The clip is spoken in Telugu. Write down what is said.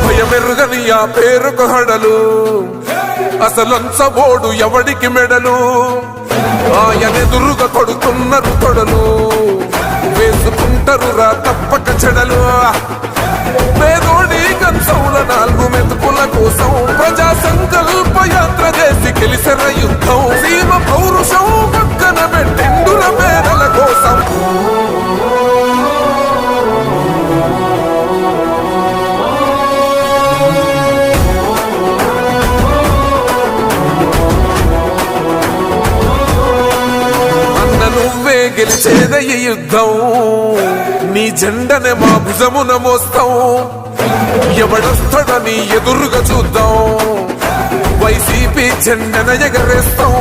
భయమెరుగని ఆ పేరుకు హడలు, అసలంచబోడు ఎవడికి మెడలు. ఆయనెదురుగా కొడుతున్నారు తొడలు, వేసుకుంటారు రా తప్పక చెడలు. పేదోడి కంచంల 4 మెతుకుల కోసం ప్రజా సంకల్ప యాత్ర చేసి గెలిసిన యుద్ధం. సీమ పౌరుషం పక్కన పెట్టిండుల పేదల కోసం. నువ్వే గెలిచేద ఈ యుద్ధం, నీ జెండనే మా భుజమున మోస్తాం. ఎవడొస్తాడని ఎదురుగా చూద్దాం, వైసీపీ జెండన ఎగరేస్తాం.